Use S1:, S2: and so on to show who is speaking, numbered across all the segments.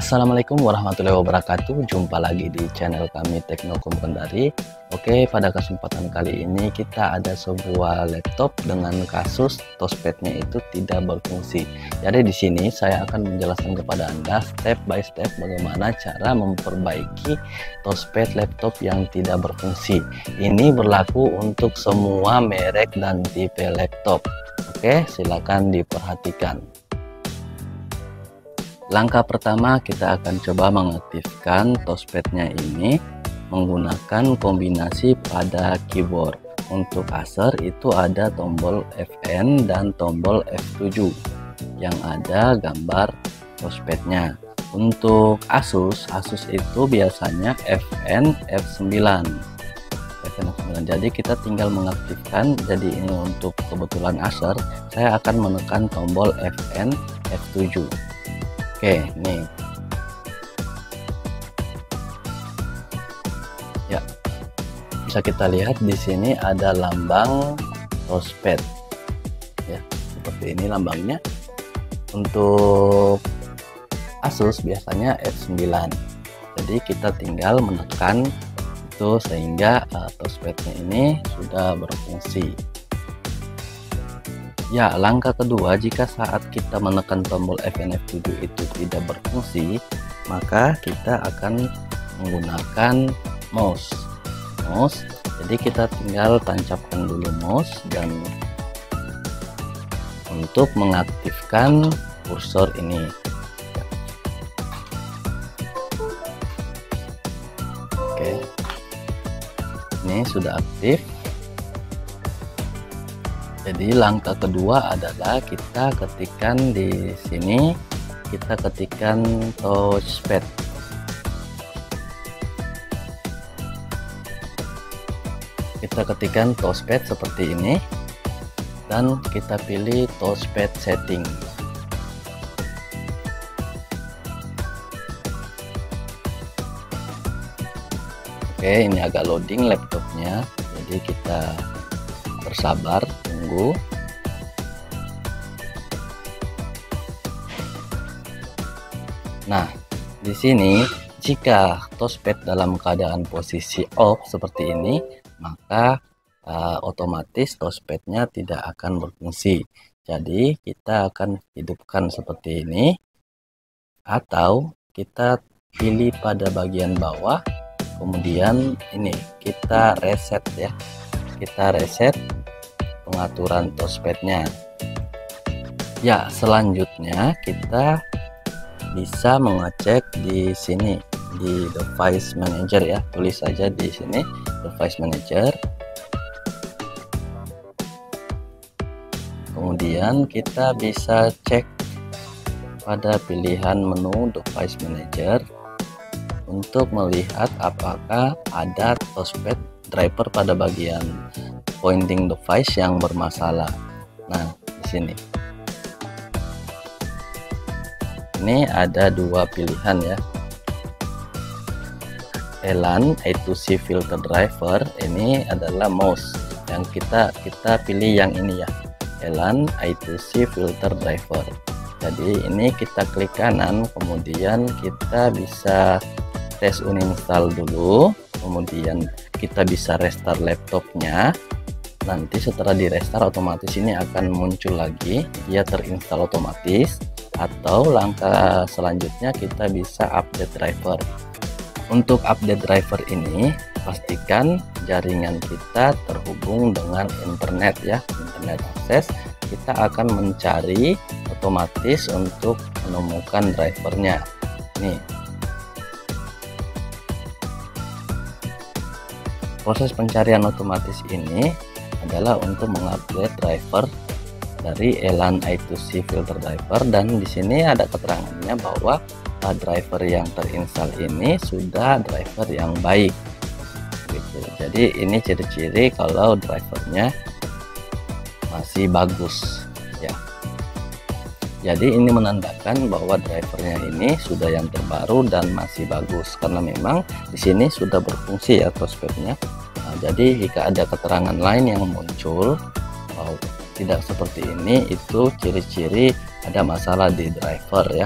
S1: Assalamualaikum warahmatullahi wabarakatuh. Jumpa lagi di channel kami Teknokom Kendari. Oke, pada kesempatan kali ini kita ada sebuah laptop dengan kasus touchpadnya itu tidak berfungsi. Jadi di sini saya akan menjelaskan kepada Anda step by step bagaimana cara memperbaiki touchpad laptop yang tidak berfungsi. Ini berlaku untuk semua merek dan tipe laptop. Oke, silakan diperhatikan. Langkah pertama, kita akan coba mengaktifkan touchpadnya ini menggunakan kombinasi pada keyboard. Untuk Acer itu ada tombol Fn dan tombol F7 yang ada gambar touchpadnya. Untuk Asus itu biasanya Fn F9. Jadi kita tinggal mengaktifkan. Jadi ini untuk kebetulan Acer, saya akan menekan tombol Fn F7. Oke, nih ya, bisa kita lihat di sini ada lambang touchpad ya, seperti ini lambangnya. Untuk Asus biasanya F9, jadi kita tinggal menekan itu sehingga touchpadnya ini sudah berfungsi. Ya, langkah kedua, jika saat kita menekan tombol Fn F7 itu tidak berfungsi, maka kita akan menggunakan mouse. Jadi kita tinggal tancapkan dulu mouse dan untuk mengaktifkan kursor ini. Oke, ini sudah aktif. Jadi langkah kedua adalah kita ketikkan di sini, kita ketikkan touchpad. Kita ketikkan touchpad seperti ini dan kita pilih touchpad setting. Oke, ini agak loading laptopnya, jadi kita bersabar tunggu. Nah, di sini jika touchpad dalam keadaan posisi off seperti ini, maka otomatis touchpadnya tidak akan berfungsi. Jadi kita akan hidupkan seperti ini, atau kita pilih pada bagian bawah, kemudian ini kita reset ya, kita reset pengaturan touchpadnya. Ya, selanjutnya kita bisa mengecek di sini di device manager ya, tulis saja di sini device manager. Kemudian kita bisa cek pada pilihan menu device manager untuk melihat apakah ada touchpad driver pada bagian pointing device yang bermasalah. Nah, di sini ini ada dua pilihan ya, Elan I2C filter driver. Ini adalah mouse yang kita pilih yang ini ya, Elan I2C filter driver. Jadi ini kita klik kanan, kemudian kita bisa tes uninstall dulu, kemudian kita bisa restart laptopnya. Nanti setelah di restart otomatis ini akan muncul lagi, dia terinstall otomatis. Atau langkah selanjutnya kita bisa update driver. Untuk update driver ini pastikan jaringan kita terhubung dengan internet ya, internet akses. Kita akan mencari otomatis untuk menemukan drivernya. Nih, proses pencarian otomatis ini adalah untuk mengupdate driver dari Elan I2C filter driver, dan di sini ada keterangannya bahwa driver yang terinstall ini sudah driver yang baik gitu. Jadi ini ciri-ciri kalau drivernya masih bagus ya. Jadi ini menandakan bahwa drivernya ini sudah yang terbaru dan masih bagus, karena memang di sini sudah berfungsi ya touchpadnya. Nah, jadi jika ada keterangan lain yang muncul tidak seperti ini, itu ciri-ciri ada masalah di driver ya.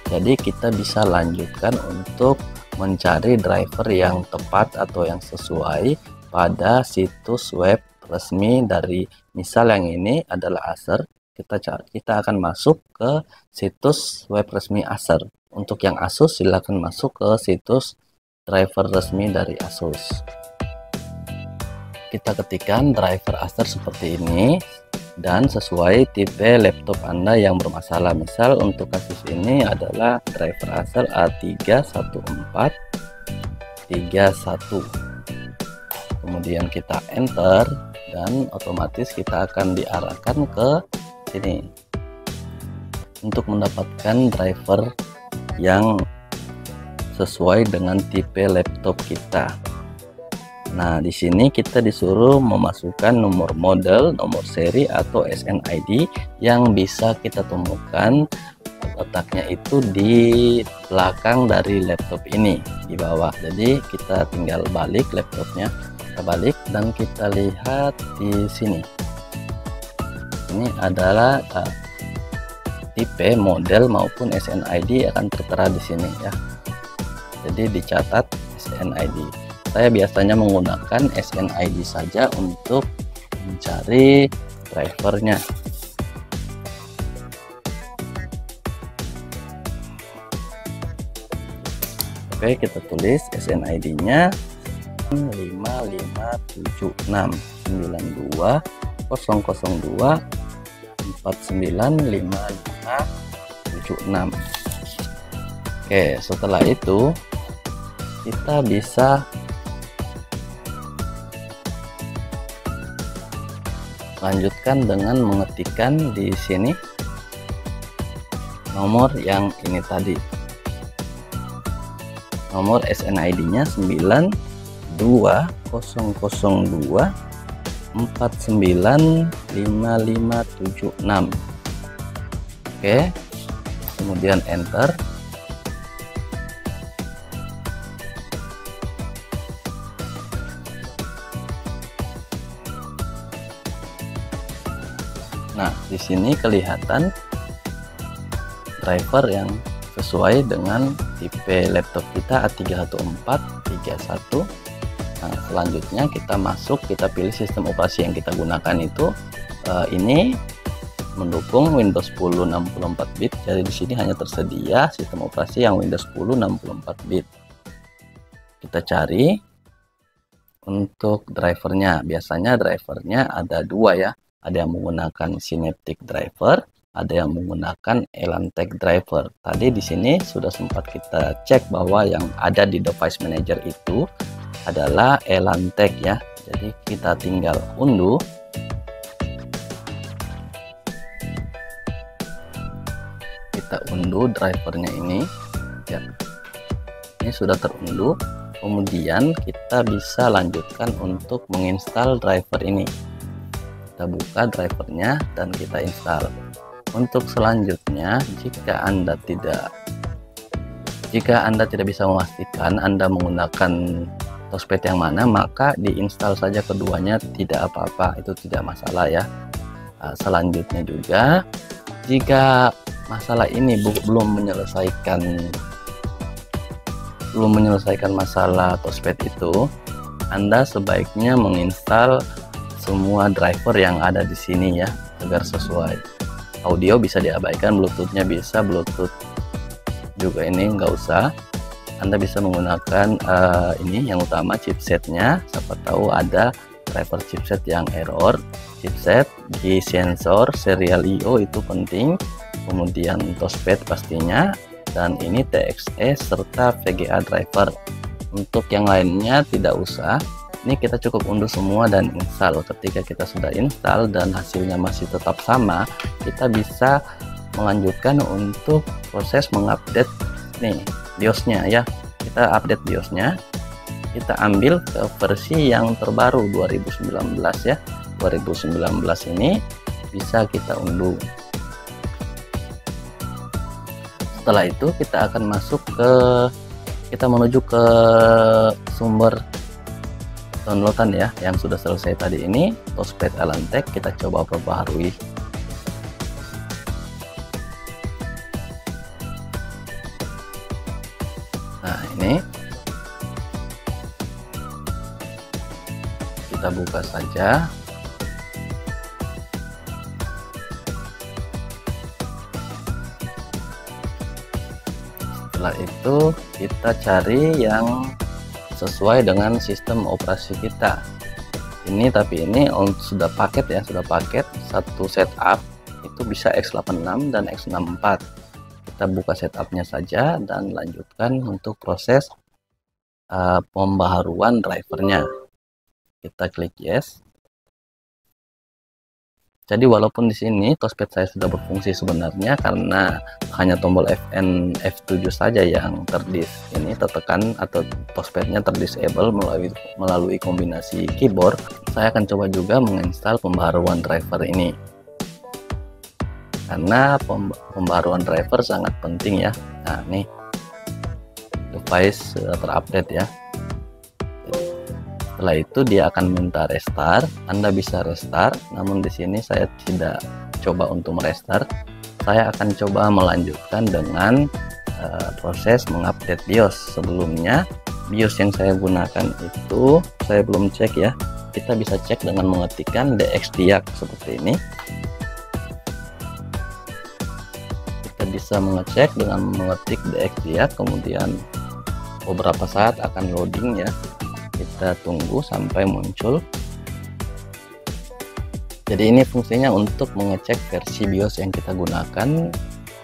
S1: Jadi kita bisa lanjutkan untuk mencari driver yang tepat atau yang sesuai pada situs web resmi dari, misal yang ini adalah Acer, kita akan masuk ke situs web resmi Acer. Untuk yang Asus silakan masuk ke situs driver resmi dari Asus. Kita ketikkan driver Acer seperti ini dan sesuai tipe laptop Anda yang bermasalah. Misal untuk kasus ini adalah driver Acer A31431. Kemudian kita enter dan otomatis kita akan diarahkan ke sini untuk mendapatkan driver yang sesuai dengan tipe laptop kita. Nah, di sini kita disuruh memasukkan nomor model, nomor seri atau SNID yang bisa kita temukan letaknya itu di belakang dari laptop ini di bawah. Jadi kita tinggal balik laptopnya, kita balik dan kita lihat di sini. Ini adalah tipe, model maupun SNID akan tertera di sini ya. Jadi dicatat SNID. Saya biasanya menggunakan SNID saja untuk mencari drivernya. Oke, kita tulis SNID-nya 55576902495576. Oke, setelah itu kita bisa lanjutkan dengan mengetikkan di sini nomor yang ini tadi. Nomor SNID-nya 920024955576. Oke, kemudian enter. Nah, di sini kelihatan driver yang sesuai dengan tipe laptop kita A31431. Nah, selanjutnya kita masuk, kita pilih sistem operasi yang kita gunakan itu ini mendukung Windows 10 64 bit. Jadi di sini hanya tersedia sistem operasi yang Windows 10 64 bit. Kita cari untuk drivernya. Biasanya drivernya ada dua ya. Ada yang menggunakan Synaptic driver, ada yang menggunakan Elantech driver. Tadi di sini sudah sempat kita cek bahwa yang ada di device manager itu adalah Elantech ya. Jadi kita tinggal unduh. Kita unduh drivernya ini ya. Ini sudah terunduh. Kemudian kita bisa lanjutkan untuk menginstal driver ini. Kita buka drivernya dan kita install. Untuk selanjutnya, jika Anda tidak bisa memastikan Anda menggunakan touchpad yang mana, maka diinstal saja keduanya, tidak apa-apa, itu tidak masalah ya. Selanjutnya juga, jika masalah ini belum menyelesaikan masalah touchpad itu, Anda sebaiknya menginstal semua driver yang ada di sini ya, agar sesuai. Audio bisa diabaikan, Bluetoothnya bisa, Bluetooth juga ini nggak usah. Anda bisa menggunakan ini yang utama, chipsetnya. Siapa tahu ada driver chipset yang error. Chipset, G sensor, serial IO itu penting. Kemudian touchpad pastinya, dan ini TXE serta VGA driver. Untuk yang lainnya tidak usah. Ini kita cukup unduh semua dan install. Ketika kita sudah install dan hasilnya masih tetap sama, kita bisa melanjutkan untuk proses mengupdate nih BIOSnya ya. Kita update BIOSnya, kita ambil ke versi yang terbaru 2019 ya. 2019 ini bisa kita unduh. Setelah itu kita akan menuju ke sumber downloadan ya, yang sudah selesai tadi ini, touchpad Elantech. Kita coba perbaharui. Nah, ini kita buka saja. Setelah itu kita cari yang sesuai dengan sistem operasi kita. Tapi ini sudah paket ya, sudah paket satu setup itu bisa x86 dan x64. Kita buka setupnya saja dan lanjutkan untuk proses pembaharuan drivernya. Kita klik yes. Jadi walaupun di sini touchpad saya sudah berfungsi sebenarnya, karena hanya tombol Fn F7 saja yang tertekan atau touchpadnya terdisable melalui kombinasi keyboard. Saya akan coba juga menginstal pembaharuan driver ini, karena pembaharuan driver sangat penting ya. Nah, nih device terupdate ya. Setelah itu dia akan minta restart. Anda bisa restart, namun di sini saya tidak coba untuk merestart. Saya akan coba melanjutkan dengan proses mengupdate BIOS. Sebelumnya BIOS yang saya gunakan itu saya belum cek ya. Kita bisa cek dengan mengetikkan dxdiag seperti ini. Kita bisa mengecek dengan mengetik dxdiag, kemudian beberapa saat akan loading ya. Kita tunggu sampai muncul. Jadi ini fungsinya untuk mengecek versi BIOS yang kita gunakan,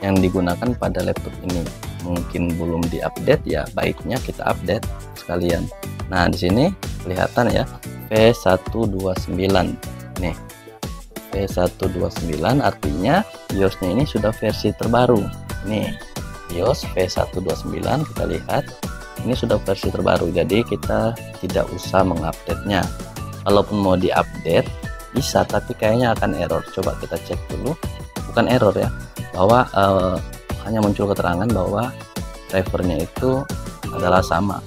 S1: yang digunakan pada laptop ini. Mungkin belum diupdate ya, baiknya kita update sekalian. Nah, di sini kelihatan ya V129. Nih, V129 artinya BIOSnya ini sudah versi terbaru. Nih, BIOS V129 kita lihat. Ini sudah versi terbaru, jadi kita tidak usah mengupdate-nya. Kalaupun mau diupdate bisa, tapi kayaknya akan error. Coba kita cek dulu. Bukan error ya, bahwa hanya muncul keterangan bahwa drivernya itu adalah sama.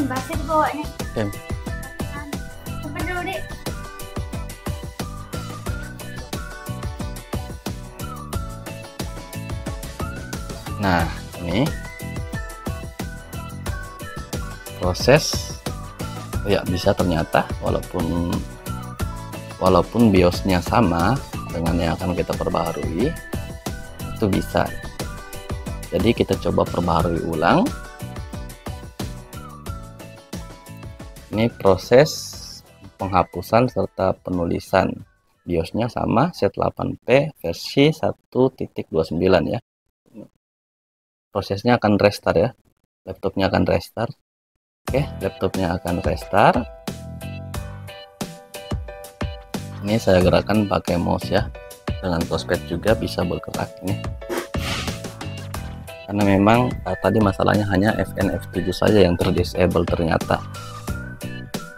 S2: Basah dibawanya.
S1: Oke.
S2: Simpan dulu, Dek.
S1: Nah, ini proses ya bisa ternyata walaupun BIOSnya sama dengan yang akan kita perbaharui, itu bisa. Jadi kita coba perbaharui ulang. Ini proses penghapusan serta penulisan. BIOSnya sama, Z8P versi 1.29 ya. Prosesnya akan restart ya, laptopnya akan restart. Oke, laptopnya akan restart. Ini saya gerakan pakai mouse ya, dengan touchpad juga bisa bergerak ini. Karena memang tadi masalahnya hanya Fn F7 saja yang terdisable ternyata.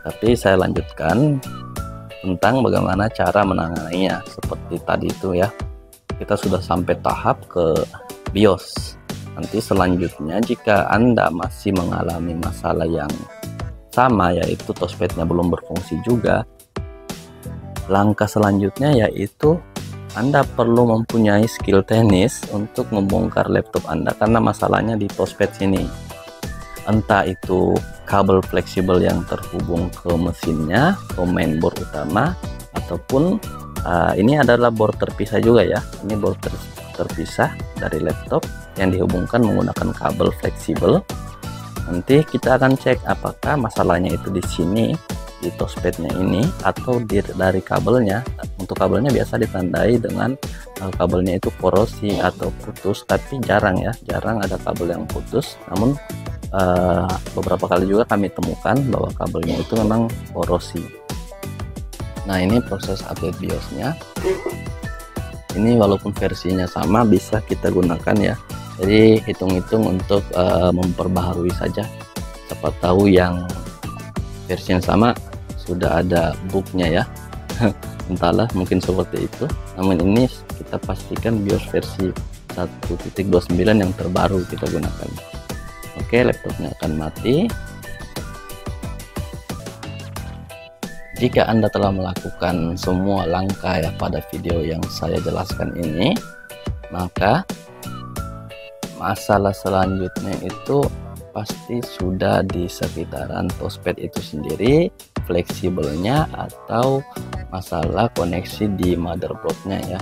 S1: Tapi saya lanjutkan tentang bagaimana cara menanganinya. Seperti tadi itu ya, kita sudah sampai tahap ke BIOS. Nanti selanjutnya jika Anda masih mengalami masalah yang sama, yaitu touchpadnya belum berfungsi juga, langkah selanjutnya yaitu Anda perlu mempunyai skill teknis untuk membongkar laptop Anda, karena masalahnya di touchpad sini. Entah itu kabel fleksibel yang terhubung ke mesinnya, ke mainboard utama, ataupun ini adalah board terpisah juga ya. Ini board terpisah dari laptop yang dihubungkan menggunakan kabel fleksibel. Nanti kita akan cek apakah masalahnya itu di sini, di touchpadnya ini, atau dari kabelnya. Untuk kabelnya biasa ditandai dengan kabelnya itu korosi atau putus, tapi jarang ya, jarang ada kabel yang putus. Namun beberapa kali juga kami temukan bahwa kabelnya itu memang korosi. Nah, ini proses update BIOSnya. Ini walaupun versinya sama bisa kita gunakan ya. Jadi hitung-hitung untuk memperbaharui saja. Siapa tahu yang versi yang sama sudah ada bugnya ya. Entahlah, mungkin seperti itu. Namun ini kita pastikan BIOS versi 1.29 yang terbaru kita gunakan. Oke, laptopnya akan mati. Jika Anda telah melakukan semua langkah ya pada video yang saya jelaskan ini, maka masalah selanjutnya itu pasti sudah di sekitaran touchpad itu sendiri, fleksibelnya, atau masalah koneksi di motherboardnya ya.